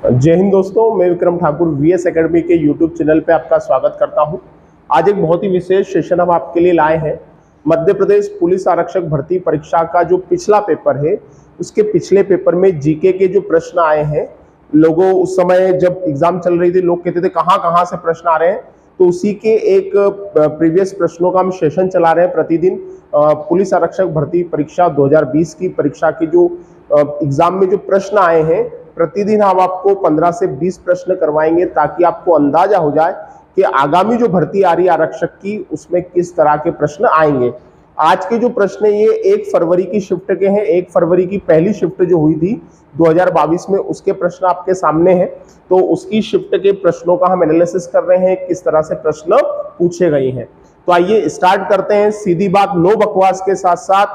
जय हिंद दोस्तों, मैं विक्रम ठाकुर वीएस एकेडमी के यूट्यूब चैनल पे आपका स्वागत करता हूं। आज एक बहुत ही विशेष सेशन हम आपके लिए लाए हैं। मध्य प्रदेश पुलिस आरक्षक भर्ती परीक्षा का जो पिछला पेपर है, उसके पिछले पेपर में जीके के जो प्रश्न आए हैं, लोगों उस समय जब एग्जाम चल रही थी लोग कहते थे कहाँ कहाँ से प्रश्न आ रहे हैं, तो उसी के एक प्रीवियस प्रश्नों का हम सेशन चला रहे हैं प्रतिदिन। पुलिस आरक्षक भर्ती परीक्षा 2020 की परीक्षा की जो एग्जाम में जो प्रश्न आए हैं, प्रतिदिन हम आपको 15 से 20 प्रश्न करवाएंगे ताकि आपको अंदाजा हो जाए कि आगामी जो भर्ती आ रही है आरक्षक की, उसमें किस तरह के प्रश्न आएंगे। आज के जो प्रश्न है ये 1 फरवरी की शिफ्ट के हैं। 1 फरवरी की पहली शिफ्ट जो हुई थी 2022 में, उसके प्रश्न आपके सामने हैं। तो उसकी शिफ्ट के प्रश्नों का हम एनालिसिस कर रहे हैं, किस तरह से प्रश्न पूछे गए हैं। तो आइए स्टार्ट करते हैं। सीधी बात, नो बकवास के साथ साथ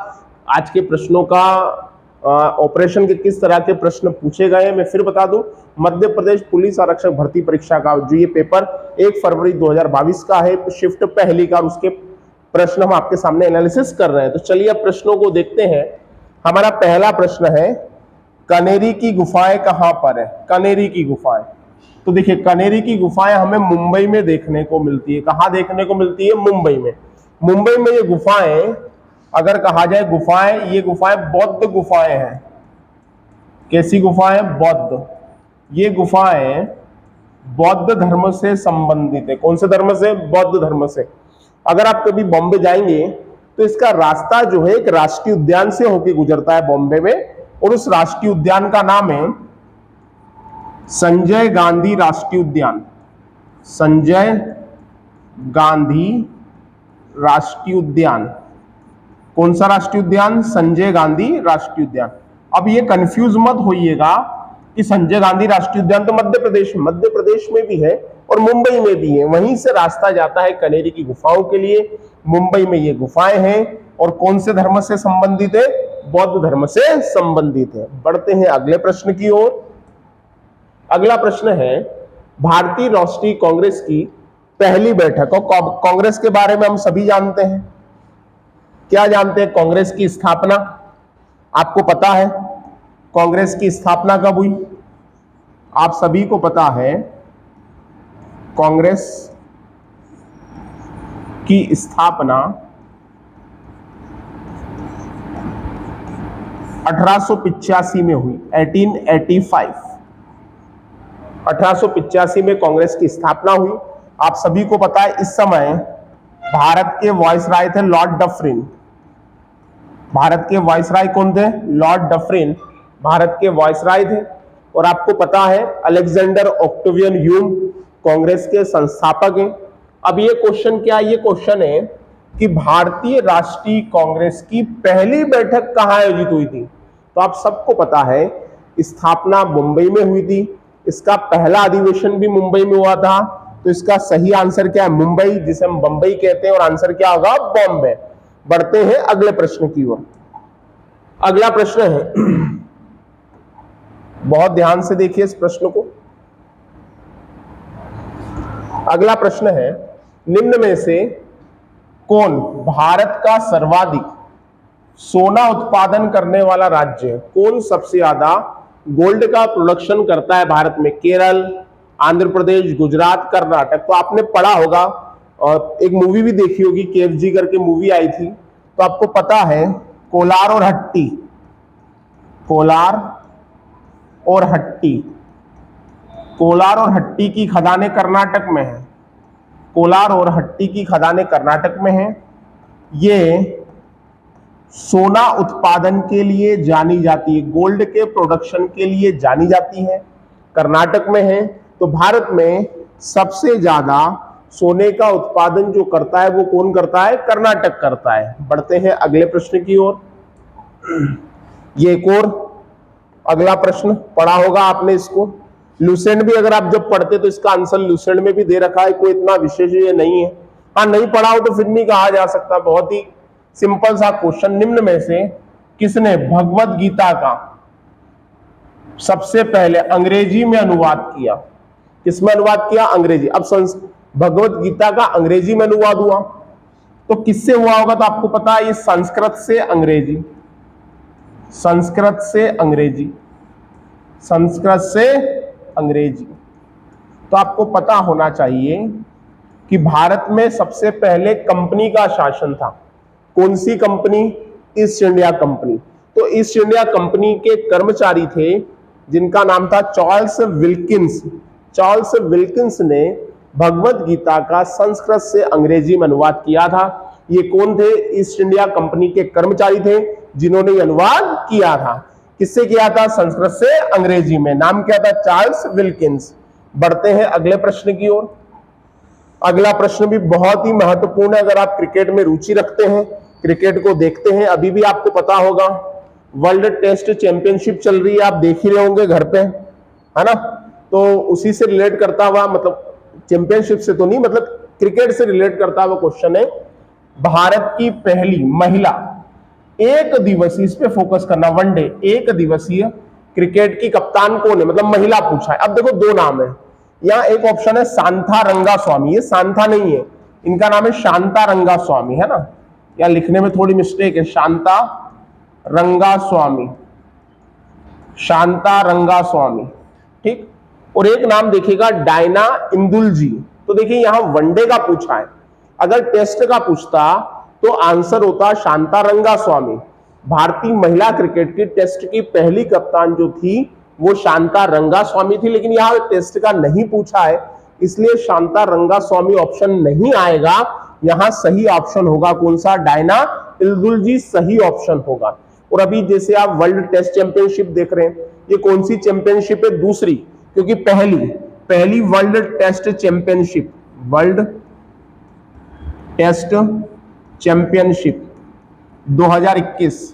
आज के प्रश्नों का ऑपरेशन के किस तरह के प्रश्न पूछे गए हैं मैं फिर बता दूं। मध्य प्रदेश पुलिस आरक्षक भर्ती परीक्षा का जो ये पेपर 1 फरवरी 2022 का है, शिफ्ट पहली का, उसके प्रश्न हम आपके सामने एनालिसिस कर रहे हैं। तो चलिए अब प्रश्नों को देखते हैं। हमारा पहला प्रश्न है, कनेरी की गुफाएं कहां पर है? कनेरी की गुफाएं, तो देखिए कनेरी की गुफाएं हमें मुंबई में देखने को मिलती है। कहां देखने को मिलती है? मुंबई में। मुंबई में ये गुफाएं, अगर कहा जाए गुफाएं, ये गुफाएं बौद्ध गुफाएं हैं। कैसी गुफाएं? बौद्ध। ये गुफाएं बौद्ध धर्म से संबंधित है। कौन से धर्म से? बौद्ध धर्म से। अगर आप कभी बॉम्बे जाएंगे तो इसका रास्ता जो है एक राष्ट्रीय उद्यान से होकर गुजरता है बॉम्बे में, और उस राष्ट्रीय उद्यान का नाम है संजय गांधी राष्ट्रीय उद्यान। संजय गांधी राष्ट्रीय उद्यान। कौन सा राष्ट्रीय उद्यान? संजय गांधी राष्ट्रीय उद्यान। अब ये कंफ्यूज मत होइएगा कि संजय गांधी राष्ट्रीय उद्यान तो मध्य प्रदेश में भी है और मुंबई में भी है। वहीं से रास्ता जाता है कनेरी की गुफाओं के लिए। मुंबई में ये गुफाएं हैं और कौन से धर्म से संबंधित है? बौद्ध धर्म से संबंधित है। बढ़ते हैं अगले प्रश्न की ओर। अगला प्रश्न है, भारतीय राष्ट्रीय कांग्रेस की पहली बैठक, और कांग्रेस के बारे में हम सभी जानते हैं। क्या जानते हैं? कांग्रेस की स्थापना आपको पता है। कांग्रेस की स्थापना कब हुई? आप सभी को पता है। कांग्रेस की स्थापना 1885 में हुई। 1885 1885 में कांग्रेस की स्थापना हुई। आप सभी को पता है इस समय भारत के वायसराय थे लॉर्ड डफरिन। भारत के वायसराय कौन थे? लॉर्ड डफरिन भारत के वायसराय थे। और आपको पता है अलेक्जेंडर ऑक्टेवियन ह्यूम कांग्रेस के संस्थापक हैं। अब ये क्वेश्चन क्या है? ये क्वेश्चन है कि भारतीय राष्ट्रीय कांग्रेस की पहली बैठक कहां आयोजित हुई थी? तो आप सबको पता है स्थापना मुंबई में हुई थी। इसका पहला अधिवेशन भी मुंबई में हुआ था। तो इसका सही आंसर क्या है? मुंबई, जिसे हम बंबई कहते हैं, और आंसर क्या होगा? बॉम्बे। बढ़ते हैं अगले प्रश्न की ओर। अगला प्रश्न है, बहुत ध्यान से देखिए इस प्रश्न को। अगला प्रश्न है, निम्न में से कौन भारत का सर्वाधिक सोना उत्पादन करने वाला राज्य है? कौन सबसे ज्यादा गोल्ड का प्रोडक्शन करता है भारत में? केरल, आंध्र प्रदेश, गुजरात, कर्नाटक। तो आपने पढ़ा होगा और एक मूवी भी देखी होगी, केएफजी करके मूवी आई थी। तो आपको पता है कोलार और हट्टी, कोलार और हट्टी, कोलार और हट्टी की खदानें कर्नाटक में है। कोलार और हट्टी की खदानें कर्नाटक में हैं। ये सोना उत्पादन के लिए जानी जाती है, गोल्ड के प्रोडक्शन के लिए जानी जाती है, कर्नाटक में है। तो भारत में सबसे ज्यादा सोने का उत्पादन जो करता है वो कौन करता है? कर्नाटक करता है। बढ़ते हैं अगले प्रश्न की ओर। ये एक और अगला प्रश्न पढ़ा होगा आपने इसको। लुसेंट भी अगर आप जब पढ़ते तो इसका आंसर लुसेंट में भी दे रखा है, कोई इतना विशेष ये नहीं है। हाँ, नहीं पढ़ा हो तो फिर नहीं कहा जा सकता। बहुत ही सिंपल सा क्वेश्चन, निम्न में से किसने भगवत गीता का सबसे पहले अंग्रेजी में अनुवाद किया? किसमें अनुवाद किया? अंग्रेजी। अब भगवत गीता का अंग्रेजी में अनुवाद हुआ तो किससे हुआ होगा? तो आपको पता है ये संस्कृत से अंग्रेजी, संस्कृत से अंग्रेजी, संस्कृत से अंग्रेजी। तो आपको पता होना चाहिए कि भारत में सबसे पहले कंपनी का शासन था। कौन सी कंपनी? East India company. तो ईस्ट इंडिया कंपनी के कर्मचारी थे जिनका नाम था चार्ल्स विल्किंस। चार्ल्स विल्किंस ने भगवत गीता का संस्कृत से अंग्रेजी में अनुवाद किया था। ये कौन थे? ईस्ट इंडिया कंपनी के कर्मचारी थे जिन्होंने अनुवाद किया था। किससे किया था? संस्कृत से अंग्रेजी में। नाम क्या था? Charles Wilkins. बढ़ते हैं अगले प्रश्न की ओर। अगला प्रश्न भी बहुत ही महत्वपूर्ण है। अगर आप क्रिकेट में रुचि रखते हैं, क्रिकेट को देखते हैं, अभी भी आपको पता होगा वर्ल्ड टेस्ट चैंपियनशिप चल रही है, आप देख ही रहे होंगे घर पे, है ना? तो उसी से रिलेट करता हुआ, मतलब चैंपियनशिप से तो नहीं, मतलब क्रिकेट से रिलेट करता हुआ क्वेश्चन है। भारत की पहली महिला एक दिवसीय, इस पे फोकस करना, वनडे एक दिवसीय क्रिकेट की कप्तान कौन है? मतलब महिला पूछा है। अब देखो दो नाम है यहाँ। एक ऑप्शन है शांता रंगास्वामी, ये शांता नहीं है, इनका नाम है शांता रंगास्वामी, है ना? या लिखने में थोड़ी मिस्टेक है, शांता रंगास्वामी, शांता रंगास्वामी, ठीक। और एक नाम देखिएगा डायना इंदुलजी। तो देखिए यहां वनडे का पूछा है, अगर टेस्ट का पूछता तो आंसर होता शांता रंगास्वामी। भारतीय महिला क्रिकेट की टेस्ट की पहली कप्तान जो थी वो शांता रंगास्वामी थी, लेकिन यहां टेस्ट का नहीं पूछा है, इसलिए शांता रंगास्वामी ऑप्शन नहीं आएगा। यहां सही ऑप्शन होगा कौन सा? डायना इंदुलजी सही ऑप्शन होगा। और अभी जैसे आप वर्ल्ड टेस्ट चैंपियनशिप देख रहे हैं, ये कौन सी चैंपियनशिप है? दूसरी, क्योंकि पहली World Test Championship, World Test Championship 2021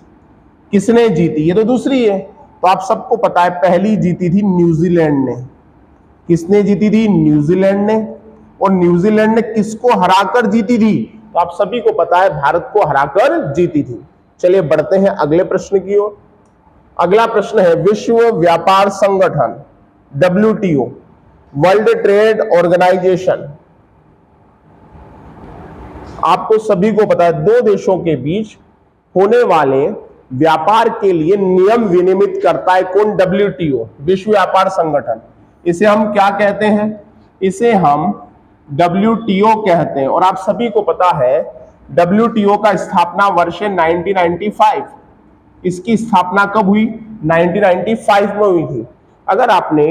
किसने जीती? ये तो दूसरी है। तो आप सबको पता है पहली जीती थी न्यूजीलैंड ने। किसने जीती थी? न्यूजीलैंड ने। और न्यूजीलैंड ने किसको हराकर जीती थी? तो आप सभी को पता है भारत को हराकर जीती थी। चलिए बढ़ते हैं अगले प्रश्न की ओर। अगला प्रश्न है विश्व व्यापार संगठन WTO, वर्ल्ड ट्रेड ऑर्गेनाइजेशन, आपको सभी को पता है दो देशों के बीच होने वाले व्यापार के लिए नियम विनियमित करता है कौन? WTO, विश्व व्यापार संगठन। इसे हम क्या कहते हैं? इसे हम WTO कहते हैं। और आप सभी को पता है WTO का स्थापना वर्ष 1995। इसकी स्थापना कब हुई? 1995 में हुई थी। अगर आपने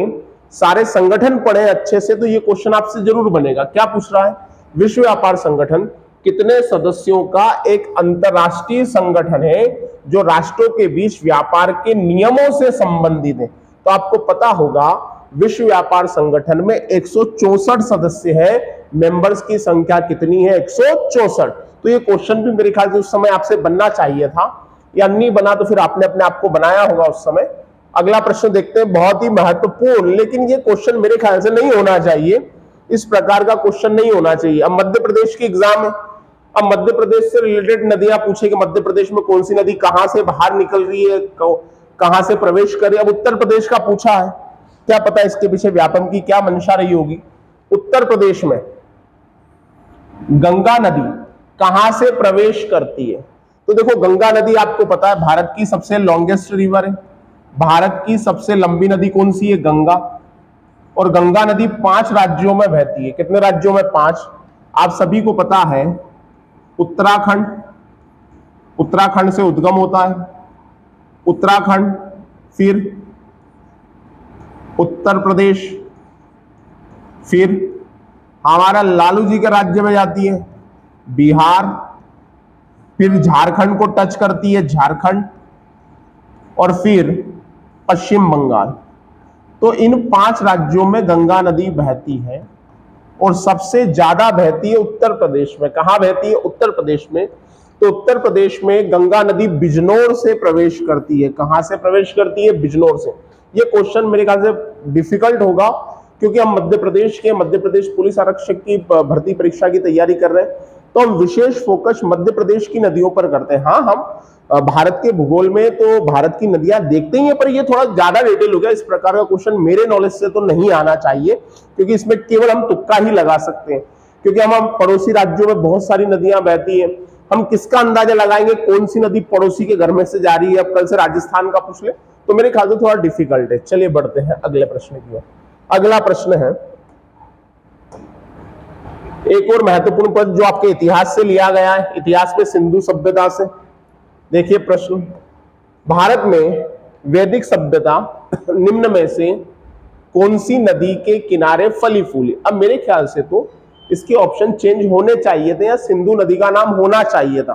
सारे संगठन पढ़े अच्छे से तो ये क्वेश्चन आपसे जरूर बनेगा। क्या पूछ रहा है? विश्व व्यापार संगठन कितने सदस्यों का एक अंतरराष्ट्रीय संगठन है जो राष्ट्रों के बीच व्यापार के नियमों से संबंधित है। तो आपको पता होगा विश्व व्यापार संगठन में 164 सदस्य है। मेंबर्स की संख्या कितनी है? 164। तो ये क्वेश्चन भी मेरे ख्याल से उस समय आपसे बनना चाहिए था, या नहीं बना तो फिर आपने अपने आप को बनाया होगा उस समय। अगला प्रश्न देखते हैं, बहुत ही महत्वपूर्ण, लेकिन ये क्वेश्चन मेरे ख्याल से नहीं होना चाहिए, इस प्रकार का क्वेश्चन नहीं होना चाहिए। अब मध्य प्रदेश की एग्जाम है, अब मध्य प्रदेश से रिलेटेड नदियां पूछेगी, मध्य प्रदेश में कौन सी नदी कहां से बाहर निकल रही है, कहां से प्रवेश कर रही है। अब उत्तर प्रदेश का पूछा है, क्या पता इसके पीछे व्यापम की क्या मंशा रही होगी। उत्तर प्रदेश में गंगा नदी कहां से प्रवेश करती है? तो देखो गंगा नदी आपको पता है भारत की सबसे लॉन्गेस्ट रिवर है। भारत की सबसे लंबी नदी कौन सी है? गंगा। और गंगा नदी 5 राज्यों में बहती है। कितने राज्यों में? 5। आप सभी को पता है उत्तराखंड, उत्तराखंड से उद्गम होता है उत्तराखंड, फिर उत्तर प्रदेश, फिर हमारा लालू जी के राज्य में जाती है बिहार, फिर झारखंड को टच करती है झारखंड, और फिर पश्चिम बंगाल। तो इन 5 राज्यों में गंगा नदी बहती है और सबसे ज्यादा बहती है उत्तर प्रदेश में। कहां बहती है? उत्तर प्रदेश में। तो उत्तर प्रदेश में गंगा नदी बिजनौर से प्रवेश करती है। कहां से प्रवेश करती है? बिजनौर से। ये क्वेश्चन मेरे ख्याल से डिफिकल्ट होगा क्योंकि हम मध्य प्रदेश पुलिस आरक्षक की भर्ती परीक्षा की तैयारी कर रहे हैं, तो हम विशेष फोकस मध्य प्रदेश की नदियों पर करते हैं। हाँ, हम भारत के भूगोल में तो भारत की नदियां देखते ही हैं, पर ये थोड़ा ज्यादा डिटेल हो गया। इस प्रकार का क्वेश्चन मेरे नॉलेज से तो नहीं आना चाहिए, क्योंकि इसमें केवल हम तुक्का ही लगा सकते हैं। क्योंकि हम पड़ोसी राज्यों में बहुत सारी नदियां बहती हैं, हम किसका अंदाजा लगाएंगे कौन सी नदी पड़ोसी के घर में से जा रही है? अब कल से राजस्थान का पूछ ले तो मेरे ख्याल से थोड़ा डिफिकल्ट है। चलिए बढ़ते हैं अगले प्रश्न की ओर। अगला प्रश्न है, एक और महत्वपूर्ण पद जो आपके इतिहास से लिया गया है, इतिहास में सिंधु सभ्यता से। देखिए प्रश्न, भारत में वैदिक सभ्यता निम्न में से कौन सी नदी के किनारे फली फूली? अब मेरे ख्याल से तो इसके ऑप्शन चेंज होने चाहिए थे या सिंधु नदी का नाम होना चाहिए था,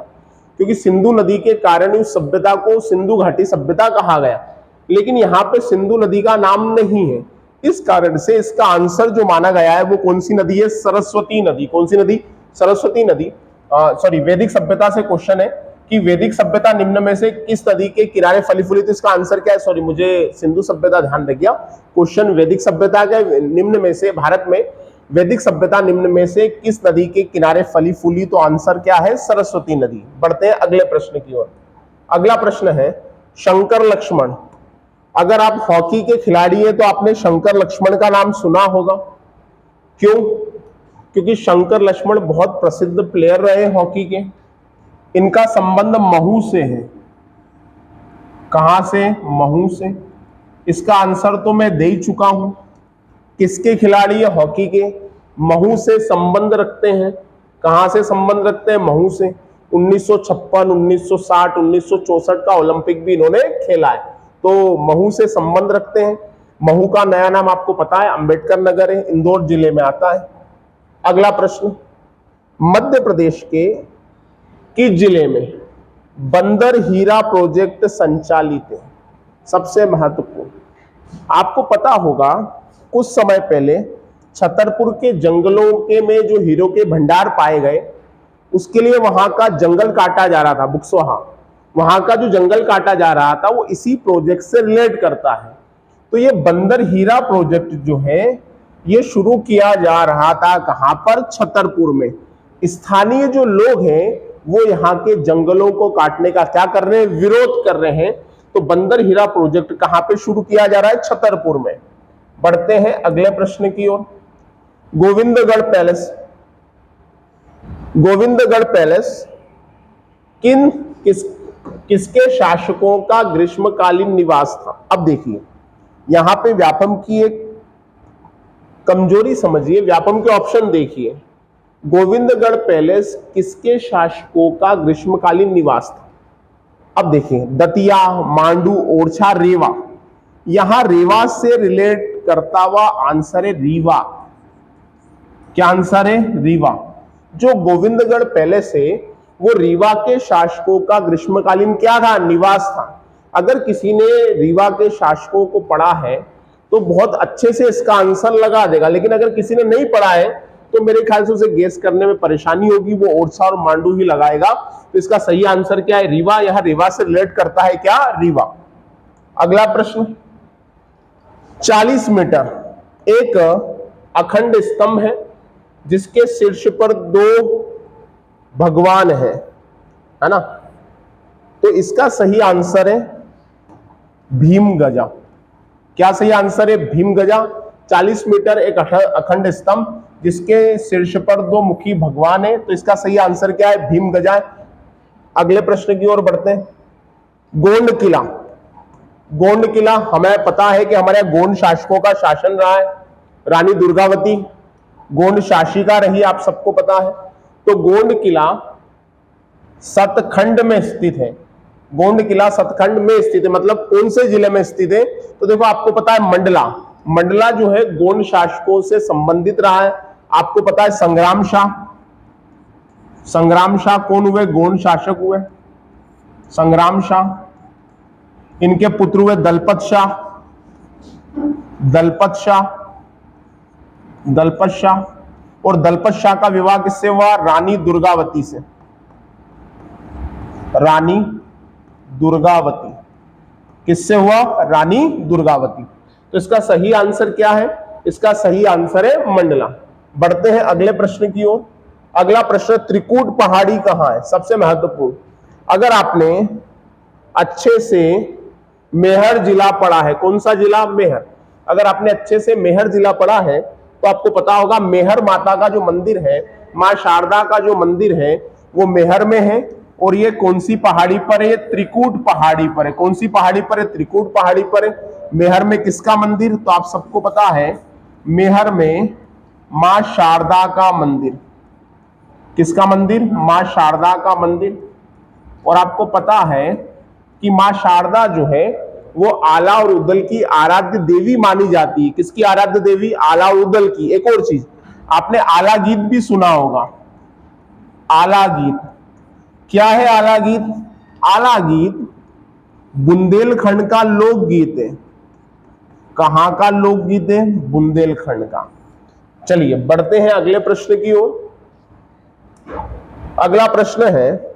क्योंकि सिंधु नदी के कारण उस सभ्यता को सिंधु घाटी सभ्यता कहा गया, लेकिन यहाँ पे सिंधु नदी का नाम नहीं है। इस कारण से इसका आंसर जो माना गया है वो कौन सी नदी है? सरस्वती नदी। कौन सी नदी? सरस्वती नदी। सॉरी, वैदिक सभ्यता से क्वेश्चन है कि वैदिक सभ्यता निम्न में से किस नदी के किनारे फली फूली? तो इसका आंसर क्या है? सॉरी, मुझे सिंधु सभ्यता ध्यान रख गया। क्वेश्चन वैदिक सभ्यता के निम्न में से, भारत में वैदिक सभ्यता निम्न में से किस नदी के किनारे फली फूली? तो आंसर क्या है? सरस्वती नदी। बढ़ते हैं अगले प्रश्न की ओर। अगला प्रश्न है, शंकर लक्ष्मण। अगर आप हॉकी के खिलाड़ी हैं तो आपने शंकर लक्ष्मण का नाम सुना होगा। क्यों? क्योंकि शंकर लक्ष्मण बहुत प्रसिद्ध प्लेयर रहे हॉकी के। इनका संबंध महू से है। कहां से? महू से। इसका आंसर तो मैं दे ही चुका हूं। किसके खिलाड़ी है? हॉकी के। महू से संबंध रखते हैं। कहां से संबंध रखते हैं? महू से। 1956, 1960, 1964 का ओलंपिक भी इन्होंने खेला है, तो महू से संबंध रखते हैं। महू का नया नाम आपको पता है, अंबेडकर नगर है, इंदौर जिले में आता है। अगला प्रश्न, मध्य प्रदेश के किस जिले में बंदर हीरा प्रोजेक्ट संचालित है? सबसे महत्वपूर्ण, आपको पता होगा कुछ समय पहले छतरपुर के जंगलों के में जो हीरो के भंडार पाए गए, उसके लिए वहां का जंगल काटा जा रहा था, बुक्सवाहा। वहां का जो जंगल काटा जा रहा था वो इसी प्रोजेक्ट से रिलेट करता है। तो ये बंदर हीरा प्रोजेक्ट जो है ये शुरू किया जा रहा था कहां पर? छतरपुर में। स्थानीय जो लोग हैं वो यहाँ के जंगलों को काटने का क्या कर रहे हैं? विरोध कर रहे हैं। तो बंदर हीरा प्रोजेक्ट कहां पे शुरू किया जा रहा है? छतरपुर में। बढ़ते हैं अगले प्रश्न की ओर। गोविंदगढ़ पैलेस। गोविंदगढ़ पैलेस किसके शासकों का ग्रीष्मकालीन निवास था? अब देखिए यहां पे व्यापम की एक कमजोरी समझिए, व्यापम के ऑप्शन देखिए। गोविंदगढ़ पैलेस किसके शासकों का ग्रीष्मकालीन निवास था? अब देखिए, दतिया, मांडू, ओरछा, रेवा। यहां रेवा से रिलेट करता हुआ आंसर है रीवा। क्या आंसर है? रीवा। जो गोविंदगढ़ पैलेस है वो रीवा के शासकों का ग्रीष्मकालीन क्या था? निवास था। अगर किसी ने रीवा के शासकों को पढ़ा है तो बहुत अच्छे से इसका आंसर लगा देगा, लेकिन अगर किसी ने नहीं पढ़ा है तो मेरे ख्याल से उसे गेस करने में परेशानी होगी, वो ओरछा और मांडू ही लगाएगा। तो इसका सही आंसर क्या है? रीवा। यहां रीवा से रिलेट करता है क्या? रीवा। अगला प्रश्न, 40 मीटर एक अखंड स्तंभ है जिसके शीर्ष पर 2 भगवान है ना? तो इसका सही आंसर है भीम गजा। क्या सही आंसर है? भीम गजा। 40 मीटर एक अखंड स्तंभ जिसके शीर्ष पर 2 मुखी भगवान है, तो इसका सही आंसर क्या है? भीम गजा। अगले प्रश्न की ओर बढ़ते हैं। गोंड किला। गोंड किला हमें पता है कि हमारे गोंड शासकों का शासन रहा है। रानी दुर्गावती गोंड शासिका रही, आप सबको पता है। तो गोंड किला सतखंड में स्थित है। गोंड किला सतखंड में स्थित है, मतलब कौन से जिले में स्थित है? तो देखो आपको पता है मंडला। मंडला जो है गोंड शासकों से संबंधित रहा है। आपको पता है संग्राम शाह। संग्राम शाह कौन हुए? गोंड शासक हुए संग्राम शाह। इनके पुत्र हुए दलपत शाह। दलपत शाह, दलपत शाह। और दलपत शाह का विवाह किससे हुआ? रानी दुर्गावती से। रानी दुर्गावती किससे हुआ? रानी दुर्गावती। तो इसका सही आंसर क्या है? इसका सही आंसर है मंडला। बढ़ते हैं अगले प्रश्न की ओर। अगला प्रश्न, त्रिकूट पहाड़ी कहां है? सबसे महत्वपूर्ण, अगर आपने अच्छे से मेहर जिला पढ़ा है, कौन सा जिला? मेहर। अगर आपने अच्छे से मेहर जिला पढ़ा है तो आपको पता होगा मेहर माता का जो मंदिर है, मां शारदा का जो मंदिर है वो मेहर में है। और ये कौन सी पहाड़ी पर है? त्रिकूट पहाड़ी पर है। कौन सी पहाड़ी पर है? त्रिकूट पहाड़ी पर है। मेहर में किसका मंदिर? तो आप सबको पता है मेहर में मां शारदा का मंदिर। किसका मंदिर? मां शारदा का मंदिर। और आपको पता है कि मां शारदा जो है वो आला और उदल की आराध्य देवी मानी जाती है। किसकी आराध्य देवी? आला और उदल की। एक और चीज, आपने आला गीत भी सुना होगा। आला गीत क्या है? आला गीत, आला गीत बुंदेलखंड का लोकगीत है। कहां का लोकगीत है? बुंदेलखंड का। चलिए बढ़ते हैं अगले प्रश्न की ओर। अगला प्रश्न है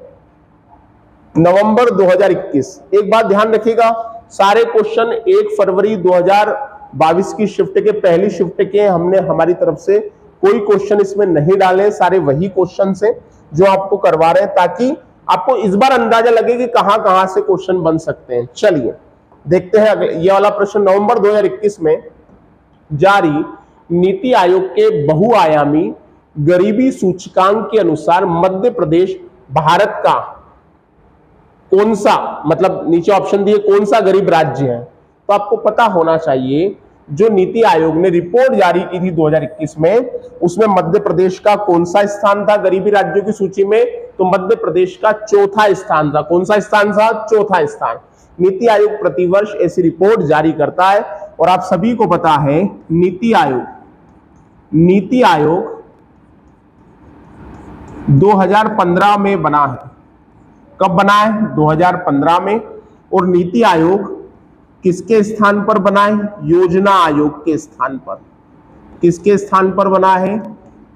नवंबर 2021। एक बात ध्यान रखिएगा, सारे क्वेश्चन 1 फरवरी 2022 की शिफ्ट के, पहली शिफ्ट के हमने हमारी तरफ से कोई क्वेश्चन इसमें नहीं डाले। सारे वही क्वेश्चन है जो आपको करवा रहे हैं, ताकि आपको इस बार अंदाजा लगे कि कहां कहां से क्वेश्चन बन सकते हैं। चलिए देखते हैं अगले, ये वाला प्रश्न नवंबर 2021 में जारी नीति आयोग के बहुआयामी गरीबी सूचकांक के अनुसार मध्य प्रदेश भारत का कौन सा, मतलब नीचे ऑप्शन दिए, कौन सा गरीब राज्य है? तो आपको पता होना चाहिए जो नीति आयोग ने रिपोर्ट जारी की थी 2021 में, उसमें मध्य प्रदेश का कौन सा स्थान था गरीबी राज्यों की सूची में? तो मध्य प्रदेश का चौथा स्थान था। कौन सा स्थान था? चौथा स्थान। नीति आयोग प्रतिवर्ष ऐसी रिपोर्ट जारी करता है और आप सभी को पता है नीति आयोग 2015 में बना है। कब बना है? 2015 में। और नीति आयोग किसके स्थान पर बना है? योजना आयोग के स्थान पर। किसके स्थान पर बना है?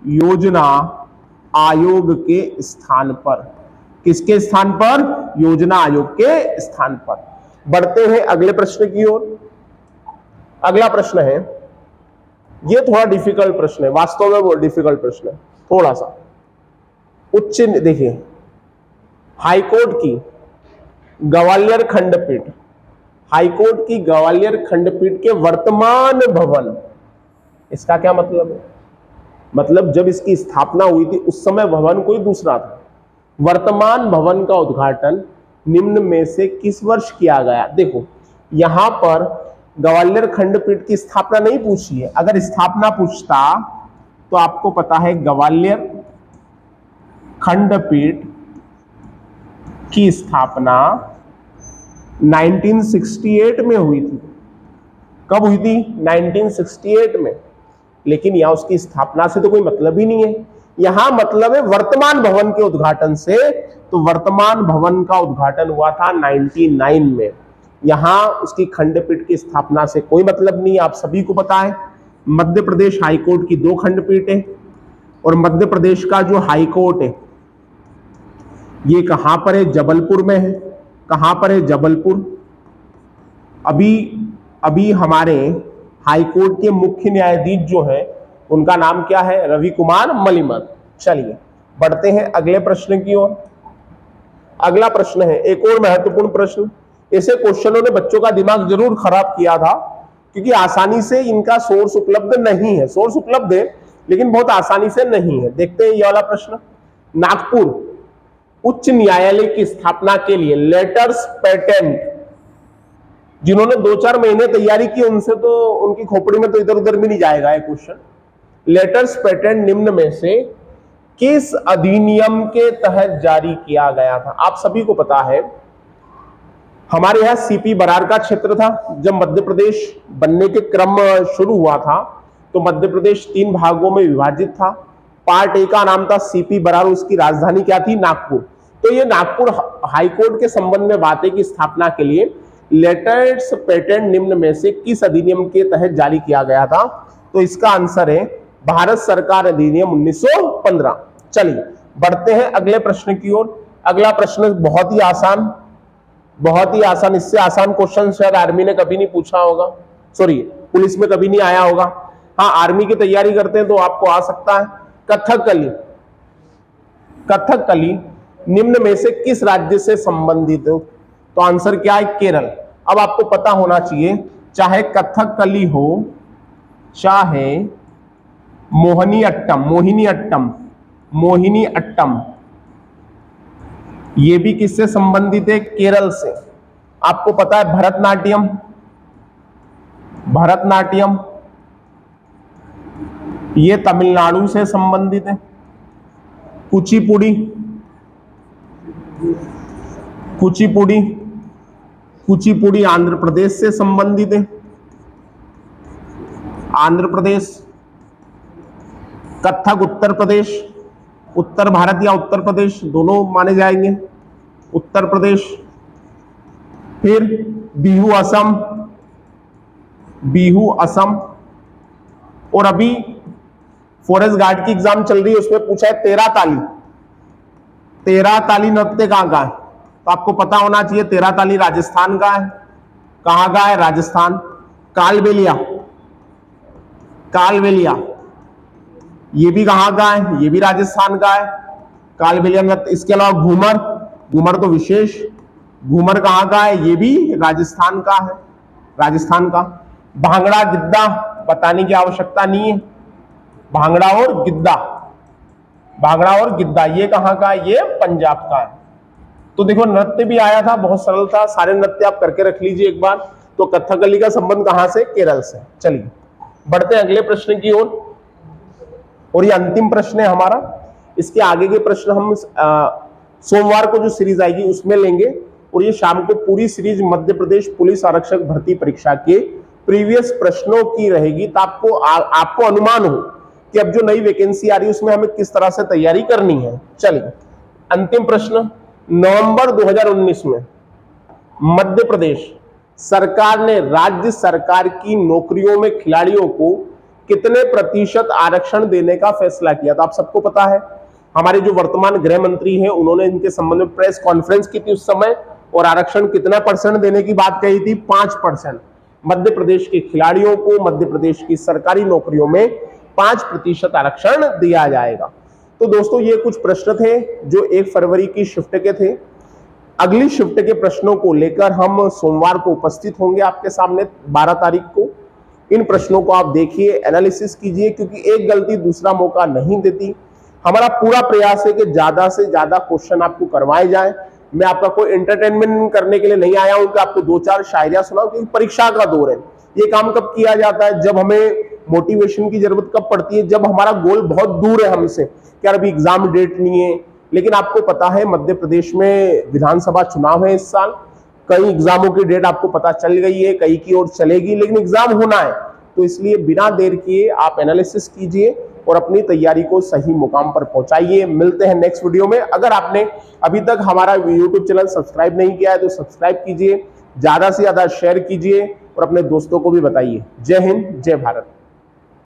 योजना आयोग के स्थान पर। किसके स्थान पर? योजना आयोग के स्थान पर। बढ़ते हैं अगले प्रश्न की ओर। अगला प्रश्न है, ये थोड़ा डिफिकल्ट प्रश्न है, वास्तव में वो डिफिकल्ट प्रश्न है थोड़ा सा। उच्च, देखिए हाईकोर्ट की ग्वालियर खंडपीठ, हाईकोर्ट की ग्वालियर खंडपीठ के वर्तमान भवन, इसका क्या मतलब है? मतलब जब इसकी स्थापना हुई थी उस समय भवन कोई दूसरा था। वर्तमान भवन का उद्घाटन निम्न में से किस वर्ष किया गया? देखो यहां पर ग्वालियर खंडपीठ की स्थापना नहीं पूछी है। अगर स्थापना पूछता तो आपको पता है ग्वालियर खंडपीठ की स्थापना 1968 में हुई थी। कब हुई थी? 1968 में। लेकिन यहां उसकी स्थापना से तो कोई मतलब ही नहीं है, यहां मतलब है वर्तमान भवन के उद्घाटन से। तो वर्तमान भवन का उद्घाटन हुआ था 99 में। यहां उसकी खंडपीठ की स्थापना से कोई मतलब नहीं। आप सभी को पता है मध्य प्रदेश हाईकोर्ट की 2 खंडपीठ है, और मध्य प्रदेश का जो हाईकोर्ट है ये कहां पर है? जबलपुर में है। कहां पर है? जबलपुर। अभी हमारे हाईकोर्ट के मुख्य न्यायाधीश जो है उनका नाम क्या है? रवि कुमार मलिमत। चलिए बढ़ते हैं अगले प्रश्न की ओर। अगला प्रश्न है एक और महत्वपूर्ण प्रश्न। ऐसे क्वेश्चनों ने बच्चों का दिमाग जरूर खराब किया था, क्योंकि आसानी से इनका सोर्स उपलब्ध नहीं है। सोर्स उपलब्ध है लेकिन बहुत आसानी से नहीं है। देखते हैं ये वाला प्रश्न। नागपुर उच्च न्यायालय की स्थापना के लिए लेटर्स पेटेंट, जिन्होंने 2-4 महीने तैयारी की उनसे तो उनकी खोपड़ी में तो इधर उधर भी नहीं जाएगा ये क्वेश्चन। लेटर्स पेटेंट निम्न में से किस अधिनियम के तहत जारी किया गया था? आप सभी को पता है हमारे यहां सीपी बरार का क्षेत्र था। जब मध्य प्रदेश बनने के क्रम शुरू हुआ था तो मध्य प्रदेश 3 भागों में विभाजित था। पार्ट ए का नाम था सीपी बरार, उसकी राजधानी क्या थी? नागपुर। तो ये नागपुर हाईकोर्ट के संबंध में बातें की स्थापना के लिए लेटर्स पेटेंट निम्न में से किस अधिनियम के तहत जारी किया गया था? तो इसका आंसर है भारत सरकार अधिनियम 1915। चलिए बढ़ते हैं अगले प्रश्न की ओर। अगला प्रश्न बहुत ही आसान, बहुत ही आसान। इससे आसान क्वेश्चन शायद आर्मी ने कभी नहीं पूछा होगा, सॉरी पुलिस में कभी नहीं आया होगा। हाँ आर्मी की तैयारी करते हैं तो आपको आ सकता है। कथकली, कथकली निम्न में से किस राज्य से संबंधित है? तो आंसर क्या है? केरल। अब आपको पता होना चाहिए चाहे कथकली हो चाहे मोहिनी अट्टम, ये भी किससे संबंधित है? केरल से। आपको पता है भरतनाट्यम ये तमिलनाडु से संबंधित है। कुचिपुड़ी, कुचिपुड़ी, कुचिपुड़ी आंध्र प्रदेश से संबंधित है। आंध्र प्रदेश। कथक उत्तर प्रदेश, उत्तर भारत या उत्तर प्रदेश दोनों माने जाएंगे, उत्तर प्रदेश। फिर बिहू असम, बिहू असम। और अभी फॉरेस्ट गार्ड की एग्जाम चल रही है, उसमें पूछा है तेरह ताली। तेरह ताली नृत्य कहाँ का है? तो आपको पता होना चाहिए, तेरह ताली राजस्थान का है। कहाँ का है? राजस्थान। कालबेलिया, कालबेलिया ये भी कहाँ का है? ये भी राजस्थान का है, कालबेलिया नृत्य। इसके अलावा घूमर, घूमर तो विशेष, घूमर कहाँ का है? ये भी राजस्थान का है, राजस्थान का। भांगड़ा गिद्दा बताने की आवश्यकता नहीं है, भांगड़ा और गिद्दा, भांगड़ा और गिद्दा ये कहाँ का है? ये पंजाब का है। तो देखो नृत्य भी आया था, बहुत सरल था, सारे नृत्य आप करके रख लीजिए एक बार। तो कथकली का संबंध कहां से? केरल से। चलिए बढ़ते हैं अगले प्रश्न की ओर, और ये अंतिम प्रश्न है हमारा। इसके आगे के प्रश्न हम सोमवार को जो सीरीज आएगी उसमें लेंगे, और ये शाम को पूरी सीरीज मध्य प्रदेश पुलिस आरक्षक भर्ती परीक्षा के प्रीवियस प्रश्नों की रहेगी। तो आपको अनुमान हो कि अब जो नई वैकेंसी आ रही है उसमें हमें किस तरह से तैयारी करनी है। चलिए अंतिम प्रश्न, नवंबर 2019 में मध्य प्रदेश सरकार ने राज्य सरकार की नौकरियों में खिलाड़ियों को कितने प्रतिशत आरक्षण देने का फैसला किया? तो आप सबको पता है, हमारे जो वर्तमान गृह मंत्री हैं उन्होंने इनके संबंध में प्रेस कॉन्फ्रेंस की थी उस समय, और आरक्षण कितना % देने की बात कही थी? 5%। मध्य प्रदेश के खिलाड़ियों को मध्य प्रदेश की सरकारी नौकरियों में 5% आरक्षण दिया जाएगा। तो दोस्तों ये कुछ प्रश्न थे जो 1 फरवरी की शिफ्ट के थे। अगली शिफ्ट के प्रश्नों को लेकर हम सोमवार को उपस्थित होंगे आपके सामने 12 तारीख को। इन प्रश्नों को आप देखिए, एनालिसिस कीजिए, क्योंकि एक गलती दूसरा मौका नहीं देती। हमारा पूरा प्रयास है कि ज्यादा से ज्यादा क्वेश्चन आपको करवाए जाए। मैं आपका कोई एंटरटेनमेंट करने के लिए नहीं आया हूं कि आपको 2-4 शायरियां सुनाऊं, क्योंकि परीक्षा का दौर है। ये काम कब किया जाता है? जब हमें मोटिवेशन की जरूरत कब पड़ती है? जब हमारा गोल बहुत दूर है हमसे, कि यार अभी एग्जाम डेट नहीं है। लेकिन आपको पता है मध्य प्रदेश में विधानसभा चुनाव है इस साल, कई एग्जामों की डेट आपको पता चल गई है, कई की ओर चलेगी, लेकिन एग्जाम होना है। तो इसलिए बिना देर किए आप एनालिसिस कीजिए और अपनी तैयारी को सही मुकाम पर पहुंचाइए। मिलते हैं नेक्स्ट वीडियो में। अगर आपने अभी तक हमारा यूट्यूब चैनल सब्सक्राइब नहीं किया है तो सब्सक्राइब कीजिए, ज्यादा से ज्यादा शेयर कीजिए और अपने दोस्तों को भी बताइए। जय हिंद, जय भारत।